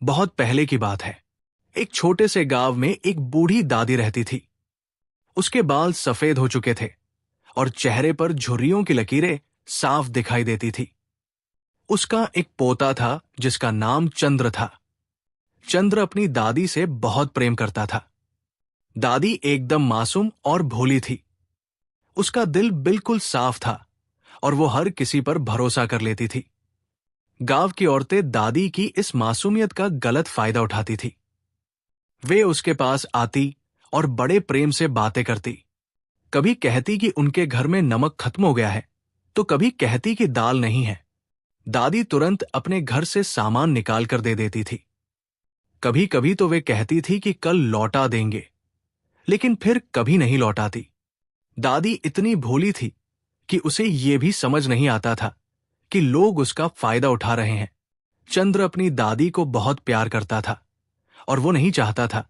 बहुत पहले की बात है। एक छोटे से गांव में एक बूढ़ी दादी रहती थी। उसके बाल सफेद हो चुके थे और चेहरे पर झुर्रियों की लकीरें साफ दिखाई देती थी। उसका एक पोता था जिसका नाम चंद्र था। चंद्र अपनी दादी से बहुत प्रेम करता था। दादी एकदम मासूम और भोली थी। उसका दिल बिल्कुल साफ था और वो हर किसी पर भरोसा कर लेती थी। गांव की औरतें दादी की इस मासूमियत का गलत फायदा उठाती थी। वे उसके पास आती और बड़े प्रेम से बातें करती। कभी कहती कि उनके घर में नमक खत्म हो गया है, तो कभी कहती कि दाल नहीं है। दादी तुरंत अपने घर से सामान निकाल कर दे देती थी। कभी कभी तो वे कहती थी कि कल लौटा देंगे, लेकिन फिर कभी नहीं लौटाती। दादी इतनी भोली थी कि उसे ये भी समझ नहीं आता था कि लोग उसका फायदा उठा रहे हैं। चंद्र अपनी दादी को बहुत प्यार करता था और वो नहीं चाहता था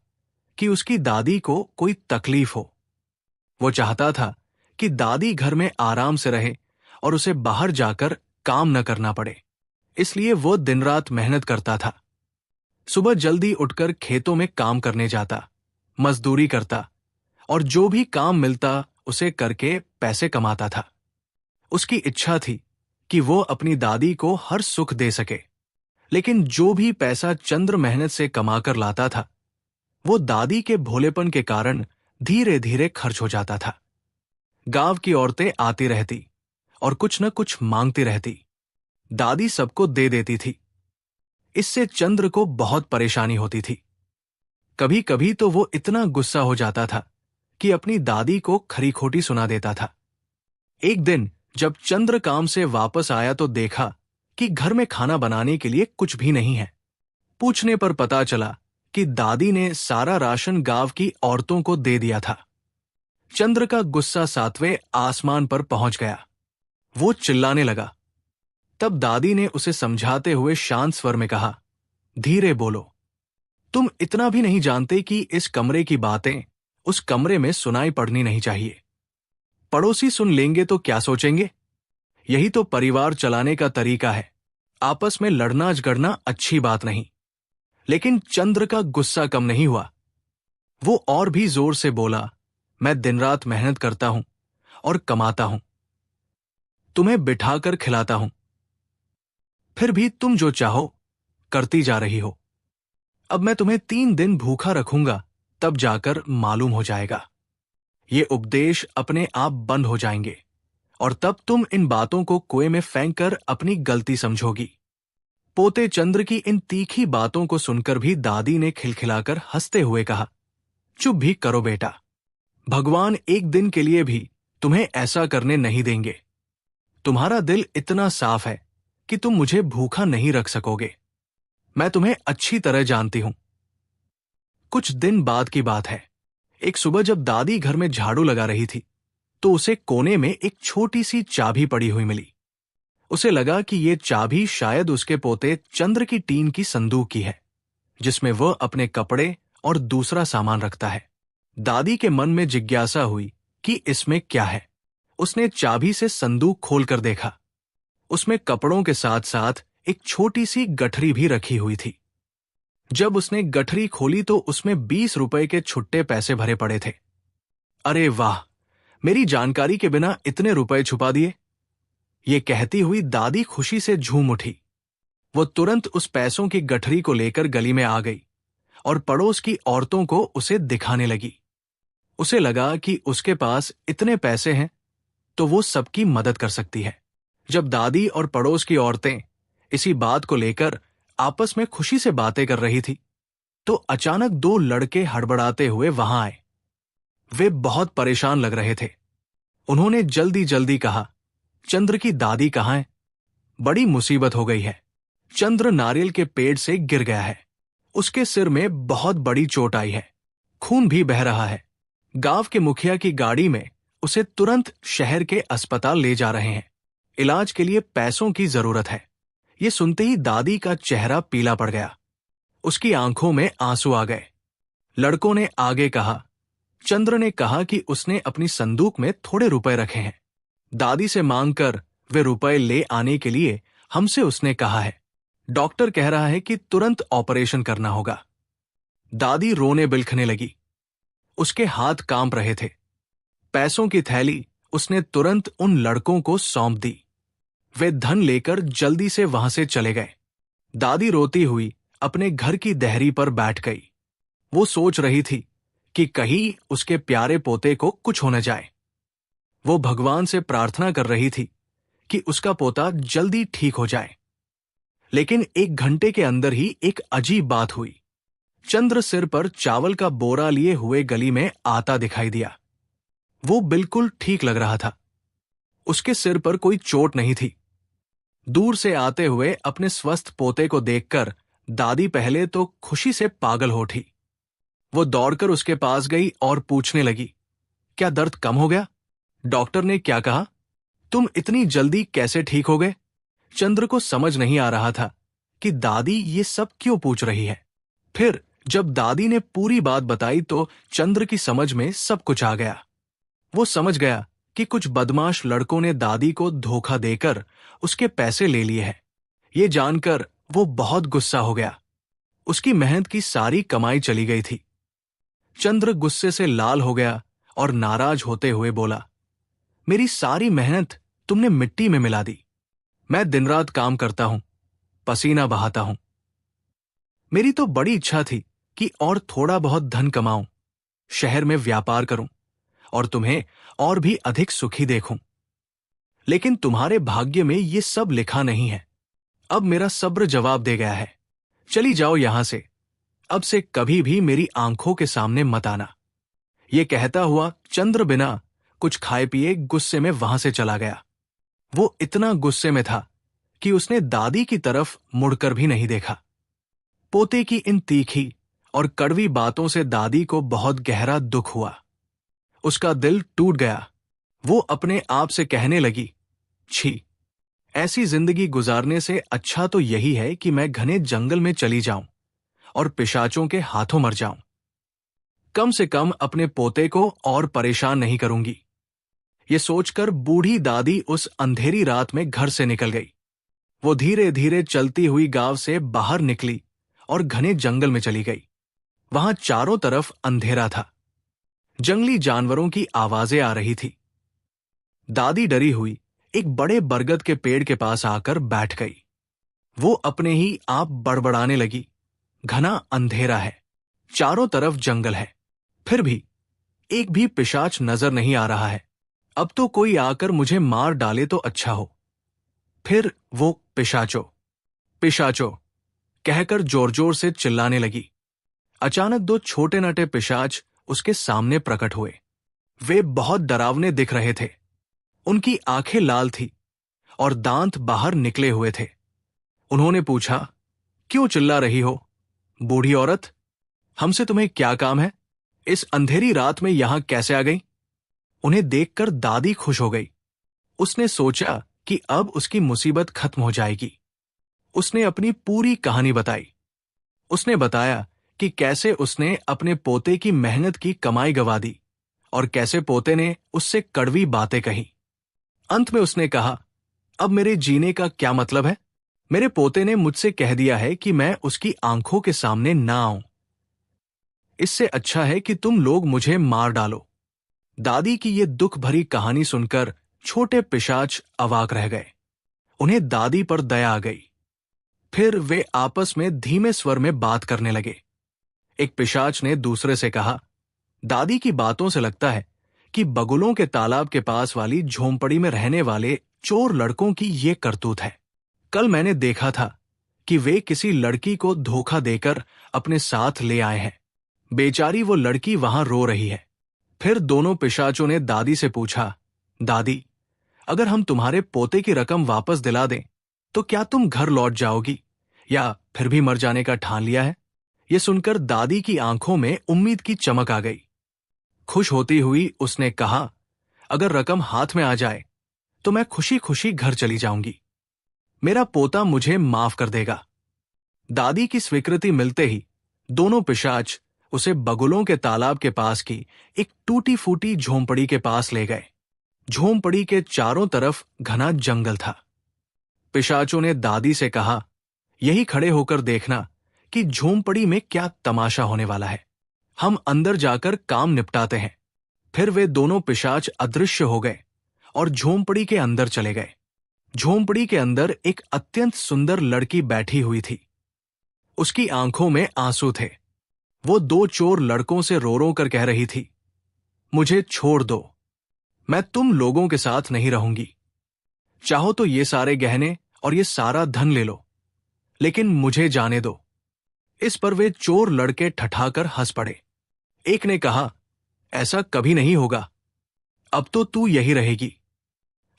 कि उसकी दादी को कोई तकलीफ हो। वो चाहता था कि दादी घर में आराम से रहे और उसे बाहर जाकर काम न करना पड़े। इसलिए वो दिन रात मेहनत करता था। सुबह जल्दी उठकर खेतों में काम करने जाता, मजदूरी करता और जो भी काम मिलता उसे करके पैसे कमाता था। उसकी इच्छा थी कि वो अपनी दादी को हर सुख दे सके, लेकिन जो भी पैसा चंद्र मेहनत से कमाकर लाता था, वो दादी के भोलेपन के कारण धीरे धीरे खर्च हो जाता था। गांव की औरतें आती रहती और कुछ न कुछ मांगती रहती। दादी सबको दे देती थी। इससे चंद्र को बहुत परेशानी होती थी। कभी कभी तो वो इतना गुस्सा हो जाता था कि अपनी दादी को खरी खोटी सुना देता था। एक दिन जब चंद्र काम से वापस आया तो देखा कि घर में खाना बनाने के लिए कुछ भी नहीं है। पूछने पर पता चला कि दादी ने सारा राशन गांव की औरतों को दे दिया था। चंद्र का गुस्सा 7वें आसमान पर पहुंच गया। वो चिल्लाने लगा। तब दादी ने उसे समझाते हुए शांत स्वर में कहा, धीरे बोलो। तुम इतना भी नहीं जानते कि इस कमरे की बातें उस कमरे में सुनाई पड़नी नहीं चाहिए। पड़ोसी सुन लेंगे तो क्या सोचेंगे? यही तो परिवार चलाने का तरीका है। आपस में लड़ना झगड़ना अच्छी बात नहीं। लेकिन चंद्र का गुस्सा कम नहीं हुआ। वो और भी जोर से बोला, मैं दिन रात मेहनत करता हूं और कमाता हूं, तुम्हें बिठाकर खिलाता हूं, फिर भी तुम जो चाहो करती जा रही हो। अब मैं तुम्हें 3 दिन भूखा रखूंगा, तब जाकर मालूम हो जाएगा। ये उपदेश अपने आप बंद हो जाएंगे और तब तुम इन बातों को कुएं में फेंक कर अपनी गलती समझोगी। पोते चंद्र की इन तीखी बातों को सुनकर भी दादी ने खिलखिलाकर हंसते हुए कहा, चुप भी करो बेटा। भगवान एक दिन के लिए भी तुम्हें ऐसा करने नहीं देंगे। तुम्हारा दिल इतना साफ है कि तुम मुझे भूखा नहीं रख सकोगे। मैं तुम्हें अच्छी तरह जानती हूं। कुछ दिन बाद की बात है। एक सुबह जब दादी घर में झाड़ू लगा रही थी, तो उसे कोने में एक छोटी सी चाबी पड़ी हुई मिली। उसे लगा कि ये चाबी शायद उसके पोते चंद्र की टीन की संदूक की है, जिसमें वह अपने कपड़े और दूसरा सामान रखता है। दादी के मन में जिज्ञासा हुई कि इसमें क्या है। उसने चाबी से संदूक खोलकर देखा। उसमें कपड़ों के साथ साथ एक छोटी सी गठरी भी रखी हुई थी। जब उसने गठरी खोली तो उसमें 20 रुपए के छुट्टे पैसे भरे पड़े थे। अरे वाह, मेरी जानकारी के बिना इतने रुपए छुपा दिए। ये कहती हुई दादी खुशी से झूम उठी। वो तुरंत उस पैसों की गठरी को लेकर गली में आ गई और पड़ोस की औरतों को उसे दिखाने लगी। उसे लगा कि उसके पास इतने पैसे हैं तो वो सबकी मदद कर सकती है। जब दादी और पड़ोस की औरतें इसी बात को लेकर आपस में खुशी से बातें कर रही थी, तो अचानक 2 लड़के हड़बड़ाते हुए वहां आए। वे बहुत परेशान लग रहे थे। उन्होंने जल्दी जल्दी कहा, चंद्र की दादी कहाँ है? बड़ी मुसीबत हो गई है। चंद्र नारियल के पेड़ से गिर गया है। उसके सिर में बहुत बड़ी चोट आई है। खून भी बह रहा है। गांव के मुखिया की गाड़ी में उसे तुरंत शहर के अस्पताल ले जा रहे हैं। इलाज के लिए पैसों की जरूरत है। ये सुनते ही दादी का चेहरा पीला पड़ गया। उसकी आंखों में आंसू आ गए। लड़कों ने आगे कहा, चंद्र ने कहा कि उसने अपनी संदूक में थोड़े रुपए रखे हैं। दादी से मांगकर वे रुपए ले आने के लिए हमसे उसने कहा है। डॉक्टर कह रहा है कि तुरंत ऑपरेशन करना होगा। दादी रोने बिलखने लगी। उसके हाथ कांप रहे थे। पैसों की थैली उसने तुरंत उन लड़कों को सौंप दी। वे धन लेकर जल्दी से वहां से चले गए। दादी रोती हुई अपने घर की देहरी पर बैठ गई। वो सोच रही थी कि कहीं उसके प्यारे पोते को कुछ हो न जाए। वो भगवान से प्रार्थना कर रही थी कि उसका पोता जल्दी ठीक हो जाए। लेकिन 1 घंटे के अंदर ही एक अजीब बात हुई। चंद्र सिर पर चावल का बोरा लिए हुए गली में आता दिखाई दिया। वो बिल्कुल ठीक लग रहा था। उसके सिर पर कोई चोट नहीं थी। दूर से आते हुए अपने स्वस्थ पोते को देखकर दादी पहले तो खुशी से पागल हो उठी। वो दौड़कर उसके पास गई और पूछने लगी, क्या दर्द कम हो गया? डॉक्टर ने क्या कहा? तुम इतनी जल्दी कैसे ठीक हो गए? चंद्र को समझ नहीं आ रहा था कि दादी ये सब क्यों पूछ रही है। फिर जब दादी ने पूरी बात बताई तो चंद्र की समझ में सब कुछ आ गया। वो समझ गया कि कुछ बदमाश लड़कों ने दादी को धोखा देकर उसके पैसे ले लिए हैं। ये जानकर वो बहुत गुस्सा हो गया। उसकी मेहनत की सारी कमाई चली गई थी। चंद्र गुस्से से लाल हो गया और नाराज होते हुए बोला, मेरी सारी मेहनत तुमने मिट्टी में मिला दी। मैं दिन रात काम करता हूं, पसीना बहाता हूं। मेरी तो बड़ी इच्छा थी कि और थोड़ा बहुत धन कमाऊं, शहर में व्यापार करूं और तुम्हें और भी अधिक सुखी देखूं। लेकिन तुम्हारे भाग्य में ये सब लिखा नहीं है। अब मेरा सब्र जवाब दे गया है। चली जाओ यहां से। अब से कभी भी मेरी आंखों के सामने मत आना। ये कहता हुआ चंद्र बिना कुछ खाए पिए गुस्से में वहां से चला गया। वो इतना गुस्से में था कि उसने दादी की तरफ मुड़कर भी नहीं देखा। पोते की इन तीखी और कड़वी बातों से दादी को बहुत गहरा दुख हुआ। उसका दिल टूट गया। वो अपने आप से कहने लगी, छी, ऐसी जिंदगी गुजारने से अच्छा तो यही है कि मैं घने जंगल में चली जाऊं और पिशाचों के हाथों मर जाऊं। कम से कम अपने पोते को और परेशान नहीं करूंगी। ये सोचकर बूढ़ी दादी उस अंधेरी रात में घर से निकल गई। वो धीरे धीरे चलती हुई गांव से बाहर निकली और घने जंगल में चली गई। वहां चारों तरफ अंधेरा था। जंगली जानवरों की आवाजें आ रही थी। दादी डरी हुई एक बड़े बरगद के पेड़ के पास आकर बैठ गई। वो अपने ही आप बड़बड़ाने लगी, घना अंधेरा है, चारों तरफ जंगल है, फिर भी एक भी पिशाच नजर नहीं आ रहा है। अब तो कोई आकर मुझे मार डाले तो अच्छा हो। फिर वो पिशाचो पिशाचो कहकर जोर जोर से चिल्लाने लगी। अचानक 2 छोटे नटे पिशाच उसके सामने प्रकट हुए। वे बहुत डरावने दिख रहे थे। उनकी आंखें लाल थी और दांत बाहर निकले हुए थे। उन्होंने पूछा, क्यों चिल्ला रही हो बूढ़ी औरत? हमसे तुम्हें क्या काम है? इस अंधेरी रात में यहां कैसे आ गई? उन्हें देखकर दादी खुश हो गई। उसने सोचा कि अब उसकी मुसीबत खत्म हो जाएगी। उसने अपनी पूरी कहानी बताई। उसने बताया कि कैसे उसने अपने पोते की मेहनत की कमाई गंवा दी और कैसे पोते ने उससे कड़वी बातें कही। अंत में उसने कहा, अब मेरे जीने का क्या मतलब है? मेरे पोते ने मुझसे कह दिया है कि मैं उसकी आंखों के सामने ना आऊं। इससे अच्छा है कि तुम लोग मुझे मार डालो। दादी की ये दुख भरी कहानी सुनकर छोटे पिशाच अवाक रह गए। उन्हें दादी पर दया आ गई। फिर वे आपस में धीमे स्वर में बात करने लगे। एक पिशाच ने दूसरे से कहा, दादी की बातों से लगता है कि बगुलों के तालाब के पास वाली झोंपड़ी में रहने वाले चोर लड़कों की ये करतूत है। कल मैंने देखा था कि वे किसी लड़की को धोखा देकर अपने साथ ले आए हैं। बेचारी वो लड़की वहां रो रही है। फिर दोनों पिशाचों ने दादी से पूछा, दादी, अगर हम तुम्हारे पोते की रकम वापस दिला दें तो क्या तुम घर लौट जाओगी या फिर भी मर जाने का ठान लिया है? ये सुनकर दादी की आंखों में उम्मीद की चमक आ गई। खुश होती हुई उसने कहा, अगर रकम हाथ में आ जाए तो मैं खुशी खुशी घर चली जाऊंगी। मेरा पोता मुझे माफ कर देगा। दादी की स्वीकृति मिलते ही दोनों पिशाच उसे बगुलों के तालाब के पास की एक टूटी फूटी झोंपड़ी के पास ले गए। झोंपड़ी के चारों तरफ घना जंगल था। पिशाचों ने दादी से कहा, यही खड़े होकर देखना कि झोंपड़ी में क्या तमाशा होने वाला है। हम अंदर जाकर काम निपटाते हैं। फिर वे दोनों पिशाच अदृश्य हो गए और झोंपड़ी के अंदर चले गए। झोंपड़ी के अंदर एक अत्यंत सुंदर लड़की बैठी हुई थी। उसकी आंखों में आंसू थे। वो दो चोर लड़कों से रो रो कर कह रही थी, मुझे छोड़ दो, मैं तुम लोगों के साथ नहीं रहूंगी। चाहो तो ये सारे गहने और ये सारा धन ले लो, लेकिन मुझे जाने दो। इस पर वे चोर लड़के ठठाकर हंस पड़े। एक ने कहा, ऐसा कभी नहीं होगा, अब तो तू यही रहेगी।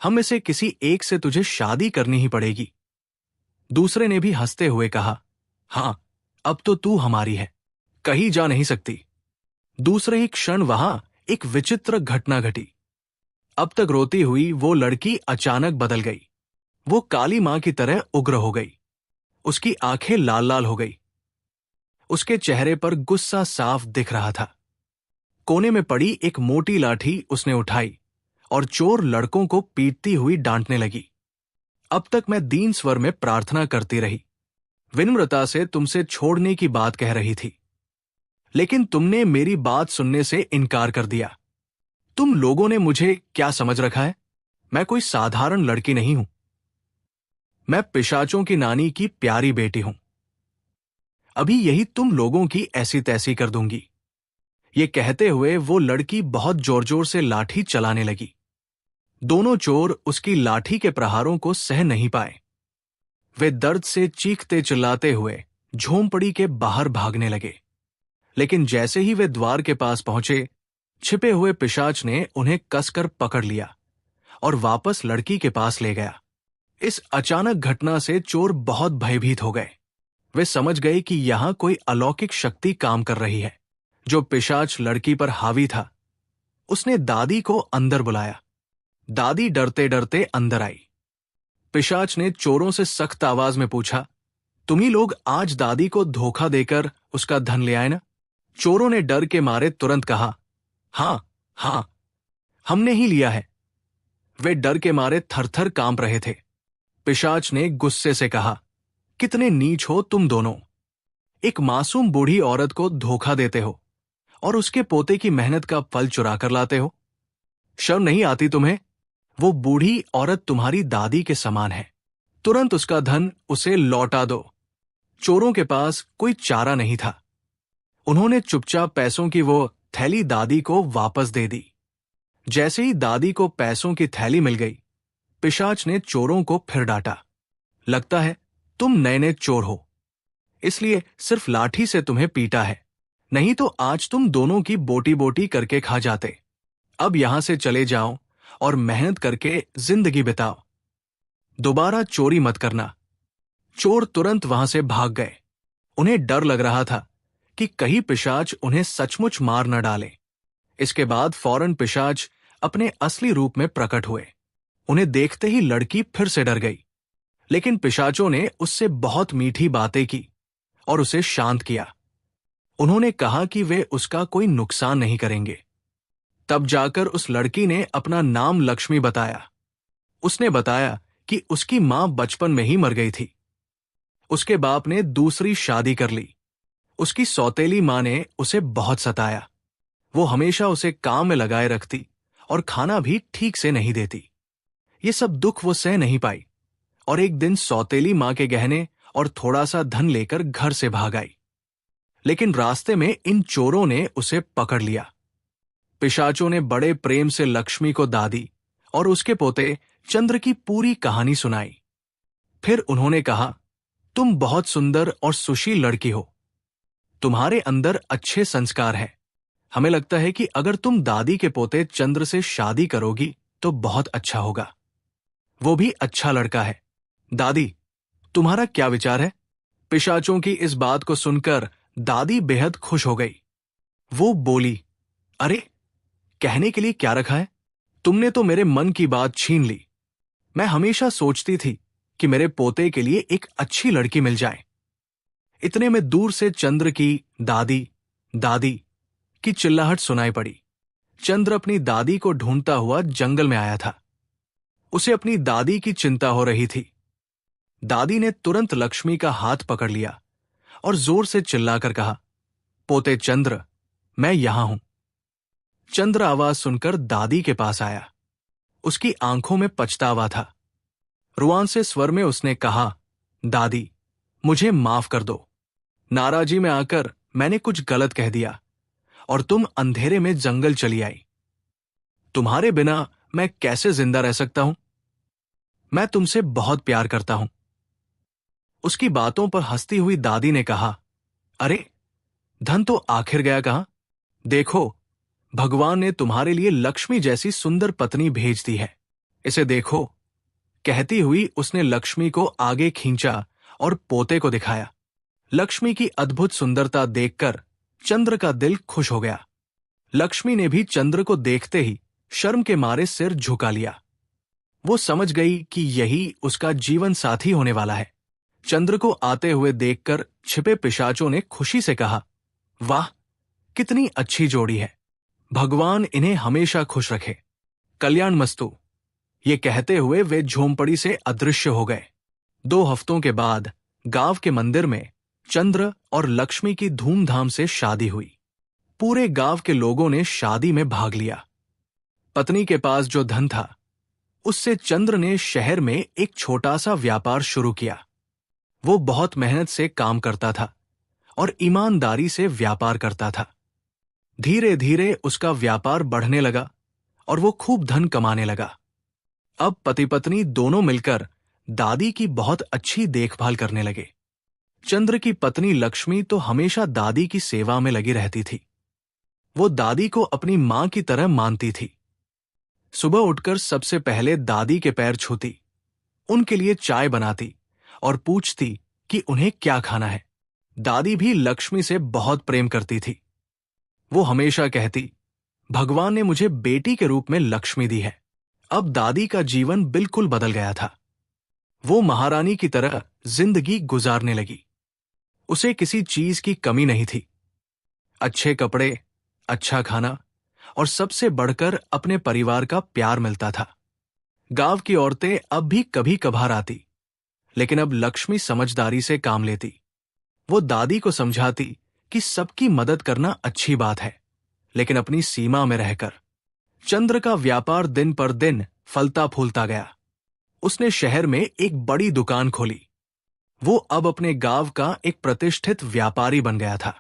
हम में से किसी एक से तुझे शादी करनी ही पड़ेगी। दूसरे ने भी हंसते हुए कहा, हां, अब तो तू हमारी है, कहीं जा नहीं सकती। दूसरे ही क्षण वहां एक विचित्र घटना घटी। अब तक रोती हुई वो लड़की अचानक बदल गई। वो काली मां की तरह उग्र हो गई। उसकी आंखें लाल लाल हो गई। उसके चेहरे पर गुस्सा साफ दिख रहा था। कोने में पड़ी एक मोटी लाठी उसने उठाई और चोर लड़कों को पीटती हुई डांटने लगी। अब तक मैं दीन स्वर में प्रार्थना करती रही, विनम्रता से तुमसे छोड़ने की बात कह रही थी, लेकिन तुमने मेरी बात सुनने से इनकार कर दिया। तुम लोगों ने मुझे क्या समझ रखा है? मैं कोई साधारण लड़की नहीं हूं। मैं पिशाचों की नानी की प्यारी बेटी हूं। अभी यही तुम लोगों की ऐसी तैसी कर दूंगी। ये कहते हुए वो लड़की बहुत जोर जोर से लाठी चलाने लगी। दोनों चोर उसकी लाठी के प्रहारों को सह नहीं पाए। वे दर्द से चीखते चिल्लाते हुए झोंपड़ी के बाहर भागने लगे। लेकिन जैसे ही वे द्वार के पास पहुंचे, छिपे हुए पिशाच ने उन्हें कसकर पकड़ लिया और वापस लड़की के पास ले गया। इस अचानक घटना से चोर बहुत भयभीत हो गए। वे समझ गए कि यहां कोई अलौकिक शक्ति काम कर रही है। जो पिशाच लड़की पर हावी था, उसने दादी को अंदर बुलाया। दादी डरते डरते अंदर आई। पिशाच ने चोरों से सख्त आवाज में पूछा, तुम्ही लोग आज दादी को धोखा देकर उसका धन ले आए ना? चोरों ने डर के मारे तुरंत कहा, हां हां, हमने ही लिया है। वे डर के मारे थरथर कांप रहे थे। पिशाच ने गुस्से से कहा, कितने नीच हो तुम दोनों। एक मासूम बूढ़ी औरत को धोखा देते हो और उसके पोते की मेहनत का फल चुरा कर लाते हो। शर्म नहीं आती तुम्हें? वो बूढ़ी औरत तुम्हारी दादी के समान है। तुरंत उसका धन उसे लौटा दो। चोरों के पास कोई चारा नहीं था। उन्होंने चुपचाप पैसों की वो थैली दादी को वापस दे दी। जैसे ही दादी को पैसों की थैली मिल गई, पिशाच ने चोरों को फिर डांटा, लगता है तुम नए नए चोर हो, इसलिए सिर्फ लाठी से तुम्हें पीटा है, नहीं तो आज तुम दोनों की बोटी बोटी करके खा जाते। अब यहां से चले जाओ और मेहनत करके जिंदगी बिताओ। दोबारा चोरी मत करना। चोर तुरंत वहां से भाग गए। उन्हें डर लग रहा था कि कहीं पिशाच उन्हें सचमुच मार न डाले। इसके बाद फौरन पिशाच अपने असली रूप में प्रकट हुए। उन्हें देखते ही लड़की फिर से डर गई, लेकिन पिशाचों ने उससे बहुत मीठी बातें की और उसे शांत किया। उन्होंने कहा कि वे उसका कोई नुकसान नहीं करेंगे। तब जाकर उस लड़की ने अपना नाम लक्ष्मी बताया। उसने बताया कि उसकी मां बचपन में ही मर गई थी। उसके बाप ने दूसरी शादी कर ली। उसकी सौतेली मां ने उसे बहुत सताया। वो हमेशा उसे काम में लगाए रखती और खाना भी ठीक से नहीं देती। ये सब दुख वो सह नहीं पाई और एक दिन सौतेली मां के गहने और थोड़ा सा धन लेकर घर से भाग आई। लेकिन रास्ते में इन चोरों ने उसे पकड़ लिया। पिशाचों ने बड़े प्रेम से लक्ष्मी को दादी और उसके पोते चंद्र की पूरी कहानी सुनाई। फिर उन्होंने कहा, तुम बहुत सुंदर और सुशील लड़की हो। तुम्हारे अंदर अच्छे संस्कार हैं। हमें लगता है कि अगर तुम दादी के पोते चंद्र से शादी करोगी तो बहुत अच्छा होगा। वो भी अच्छा लड़का है। दादी, तुम्हारा क्या विचार है? पिशाचों की इस बात को सुनकर दादी बेहद खुश हो गई। वो बोली, अरे, कहने के लिए क्या रखा है? तुमने तो मेरे मन की बात छीन ली। मैं हमेशा सोचती थी कि मेरे पोते के लिए एक अच्छी लड़की मिल जाए। इतने में दूर से चंद्र की दादी दादी की चिल्लाहट सुनाई पड़ी। चंद्र अपनी दादी को ढूंढता हुआ जंगल में आया था। उसे अपनी दादी की चिंता हो रही थी। दादी ने तुरंत लक्ष्मी का हाथ पकड़ लिया और जोर से चिल्लाकर कहा, पोते चंद्र, मैं यहां हूं। चंद्र आवाज सुनकर दादी के पास आया। उसकी आंखों में पछतावा था। रुआन से स्वर में उसने कहा, दादी, मुझे माफ कर दो। नाराजी में आकर मैंने कुछ गलत कह दिया और तुम अंधेरे में जंगल चली आई। तुम्हारे बिना मैं कैसे जिंदा रह सकता हूं? मैं तुमसे बहुत प्यार करता हूं। उसकी बातों पर हंसती हुई दादी ने कहा, अरे, धन तो आखिर गया कहां? देखो, भगवान ने तुम्हारे लिए लक्ष्मी जैसी सुंदर पत्नी भेज दी है। इसे देखो। कहती हुई उसने लक्ष्मी को आगे खींचा और पोते को दिखाया। लक्ष्मी की अद्भुत सुंदरता देखकर चंद्र का दिल खुश हो गया। लक्ष्मी ने भी चंद्र को देखते ही शर्म के मारे सिर झुका लिया। वो समझ गई कि यही उसका जीवन साथी होने वाला है। चंद्र को आते हुए देखकर छिपे पिशाचों ने खुशी से कहा, वाह, कितनी अच्छी जोड़ी है। भगवान इन्हें हमेशा खुश रखे। कल्याण मस्तु। ये कहते हुए वे झोंपड़ी से अदृश्य हो गए। 2 हफ्तों के बाद गांव के मंदिर में चंद्र और लक्ष्मी की धूमधाम से शादी हुई। पूरे गांव के लोगों ने शादी में भाग लिया। पत्नी के पास जो धन था, उससे चंद्र ने शहर में एक छोटा सा व्यापार शुरू किया। वो बहुत मेहनत से काम करता था और ईमानदारी से व्यापार करता था। धीरे धीरे उसका व्यापार बढ़ने लगा और वो खूब धन कमाने लगा। अब पति पत्नी दोनों मिलकर दादी की बहुत अच्छी देखभाल करने लगे। चंद्र की पत्नी लक्ष्मी तो हमेशा दादी की सेवा में लगी रहती थी। वो दादी को अपनी मां की तरह मानती थी। सुबह उठकर सबसे पहले दादी के पैर छूती, उनके लिए चाय बनाती और पूछती कि उन्हें क्या खाना है। दादी भी लक्ष्मी से बहुत प्रेम करती थी। वो हमेशा कहती, भगवान ने मुझे बेटी के रूप में लक्ष्मी दी है। अब दादी का जीवन बिल्कुल बदल गया था। वो महारानी की तरह जिंदगी गुजारने लगी। उसे किसी चीज की कमी नहीं थी। अच्छे कपड़े, अच्छा खाना और सबसे बढ़कर अपने परिवार का प्यार मिलता था। गांव की औरतें अब भी कभी कभार आती, लेकिन अब लक्ष्मी समझदारी से काम लेती। वो दादी को समझाती कि सबकी मदद करना अच्छी बात है, लेकिन अपनी सीमा में रहकर। चंद्र का व्यापार दिन पर दिन फलता फूलता गया। उसने शहर में एक बड़ी दुकान खोली। वो अब अपने गांव का एक प्रतिष्ठित व्यापारी बन गया था।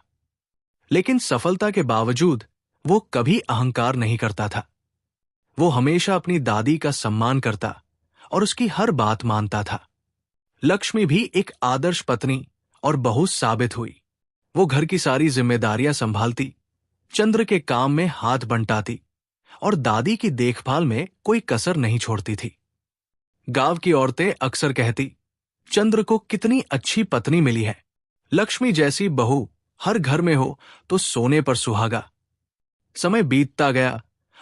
लेकिन सफलता के बावजूद वो कभी अहंकार नहीं करता था। वो हमेशा अपनी दादी का सम्मान करता और उसकी हर बात मानता था। लक्ष्मी भी एक आदर्श पत्नी और बहू साबित हुई। वो घर की सारी जिम्मेदारियां संभालती, चंद्र के काम में हाथ बंटाती और दादी की देखभाल में कोई कसर नहीं छोड़ती थी। गांव की औरतें अक्सर कहती, चंद्र को कितनी अच्छी पत्नी मिली है। लक्ष्मी जैसी बहू हर घर में हो तो सोने पर सुहागा। समय बीतता गया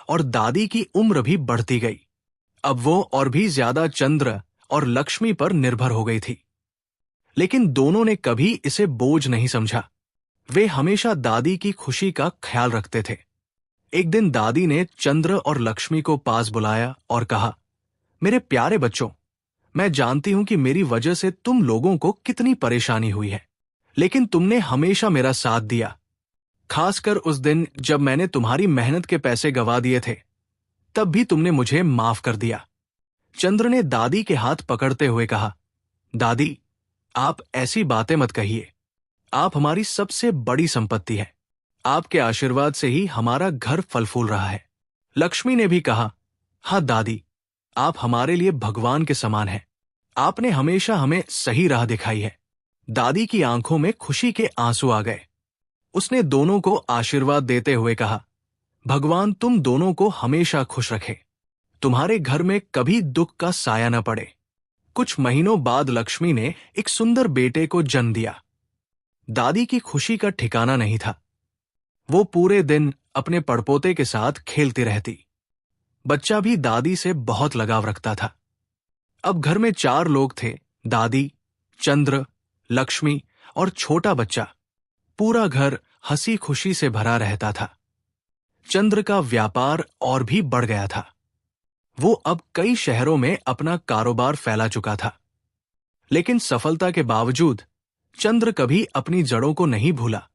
और दादी की उम्र भी बढ़ती गई। अब वो और भी ज्यादा चंद्र और लक्ष्मी पर निर्भर हो गई थी। लेकिन दोनों ने कभी इसे बोझ नहीं समझा। वे हमेशा दादी की खुशी का ख्याल रखते थे। एक दिन दादी ने चंद्र और लक्ष्मी को पास बुलाया और कहा, मेरे प्यारे बच्चों, मैं जानती हूं कि मेरी वजह से तुम लोगों को कितनी परेशानी हुई है, लेकिन तुमने हमेशा मेरा साथ दिया। खासकर उस दिन जब मैंने तुम्हारी मेहनत के पैसे गंवा दिए थे, तब भी तुमने मुझे माफ कर दिया। चंद्र ने दादी के हाथ पकड़ते हुए कहा, दादी, आप ऐसी बातें मत कहिए। आप हमारी सबसे बड़ी संपत्ति है। आपके आशीर्वाद से ही हमारा घर फल फूल रहा है। लक्ष्मी ने भी कहा, हाँ दादी, आप हमारे लिए भगवान के समान हैं। आपने हमेशा हमें सही राह दिखाई है। दादी की आंखों में खुशी के आंसू आ गए। उसने दोनों को आशीर्वाद देते हुए कहा, भगवान तुम दोनों को हमेशा खुश रखे। तुम्हारे घर में कभी दुख का साया न पड़े। कुछ महीनों बाद लक्ष्मी ने एक सुंदर बेटे को जन्म दिया। दादी की खुशी का ठिकाना नहीं था। वो पूरे दिन अपने पड़पोते के साथ खेलती रहती। बच्चा भी दादी से बहुत लगाव रखता था। अब घर में 4 लोग थे, दादी, चंद्र, लक्ष्मी और छोटा बच्चा। पूरा घर हंसी खुशी से भरा रहता था। चंद्र का व्यापार और भी बढ़ गया था। वो अब कई शहरों में अपना कारोबार फैला चुका था। लेकिन सफलता के बावजूद चंद्र कभी अपनी जड़ों को नहीं भूला।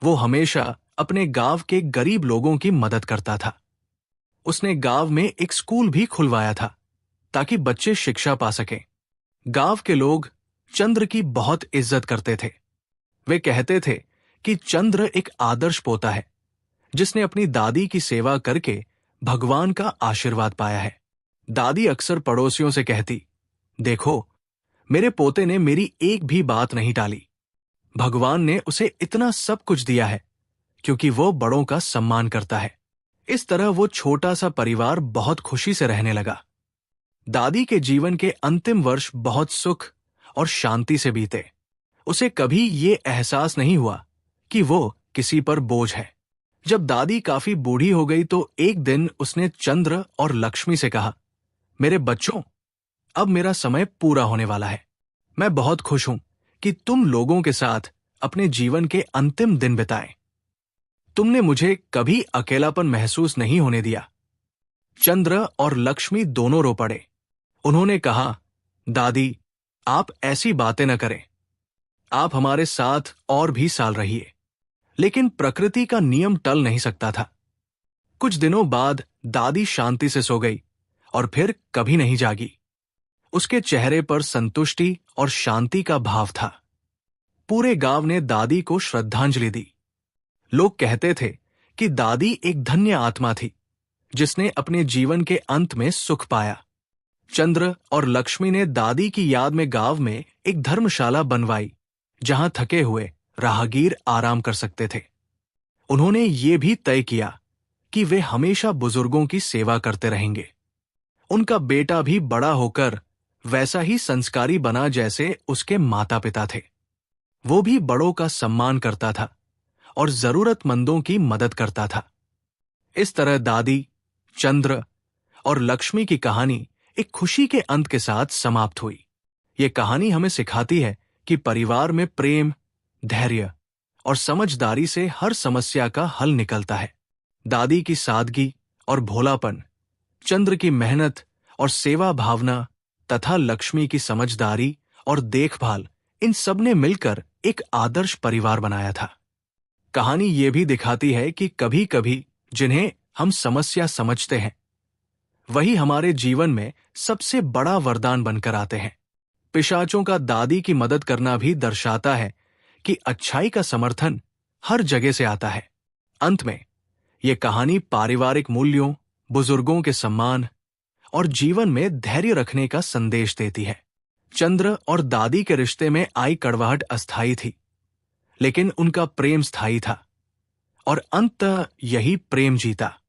वो हमेशा अपने गांव के गरीब लोगों की मदद करता था। उसने गांव में एक स्कूल भी खुलवाया था ताकि बच्चे शिक्षा पा सकें। गांव के लोग चंद्र की बहुत इज्जत करते थे। वे कहते थे कि चंद्र एक आदर्श पोता है जिसने अपनी दादी की सेवा करके भगवान का आशीर्वाद पाया है। दादी अक्सर पड़ोसियों से कहती, देखो, मेरे पोते ने मेरी एक भी बात नहीं टाली। भगवान ने उसे इतना सब कुछ दिया है क्योंकि वो बड़ों का सम्मान करता है। इस तरह वो छोटा सा परिवार बहुत खुशी से रहने लगा। दादी के जीवन के अंतिम वर्ष बहुत सुख और शांति से बीते। उसे कभी ये एहसास नहीं हुआ कि वो किसी पर बोझ है। जब दादी काफी बूढ़ी हो गई तो एक दिन उसने चंद्र और लक्ष्मी से कहा, मेरे बच्चों, अब मेरा समय पूरा होने वाला है। मैं बहुत खुश हूं कि तुम लोगों के साथ अपने जीवन के अंतिम दिन बिताए। तुमने मुझे कभी अकेलापन महसूस नहीं होने दिया। चंद्र और लक्ष्मी दोनों रो पड़े। उन्होंने कहा, दादी, आप ऐसी बातें न करें। आप हमारे साथ और भी साल रहिए। लेकिन प्रकृति का नियम टल नहीं सकता था। कुछ दिनों बाद दादी शांति से सो गई और फिर कभी नहीं जागी। उसके चेहरे पर संतुष्टि और शांति का भाव था। पूरे गांव ने दादी को श्रद्धांजलि दी। लोग कहते थे कि दादी एक धन्य आत्मा थी जिसने अपने जीवन के अंत में सुख पाया। चंद्र और लक्ष्मी ने दादी की याद में गांव में एक धर्मशाला बनवाई जहां थके हुए राहगीर आराम कर सकते थे। उन्होंने ये भी तय किया कि वे हमेशा बुजुर्गों की सेवा करते रहेंगे। उनका बेटा भी बड़ा होकर वैसा ही संस्कारी बना जैसे उसके माता पिता थे। वो भी बड़ों का सम्मान करता था और जरूरतमंदों की मदद करता था। इस तरह दादी, चंद्र और लक्ष्मी की कहानी एक खुशी के अंत के साथ समाप्त हुई। ये कहानी हमें सिखाती है कि परिवार में प्रेम, धैर्य और समझदारी से हर समस्या का हल निकलता है। दादी की सादगी और भोलापन, चंद्र की मेहनत और सेवा भावना तथा लक्ष्मी की समझदारी और देखभाल, इन सब ने मिलकर एक आदर्श परिवार बनाया था। कहानी ये भी दिखाती है कि कभी-कभी जिन्हें हम समस्या समझते हैं वही हमारे जीवन में सबसे बड़ा वरदान बनकर आते हैं। पिशाचों का दादी की मदद करना भी दर्शाता है कि अच्छाई का समर्थन हर जगह से आता है। अंत में ये कहानी पारिवारिक मूल्यों, बुजुर्गों के सम्मान और जीवन में धैर्य रखने का संदेश देती है। चंद्र और दादी के रिश्ते में आई कड़वाहट अस्थायी थी, लेकिन उनका प्रेम स्थायी था और अंततः यही प्रेम जीता।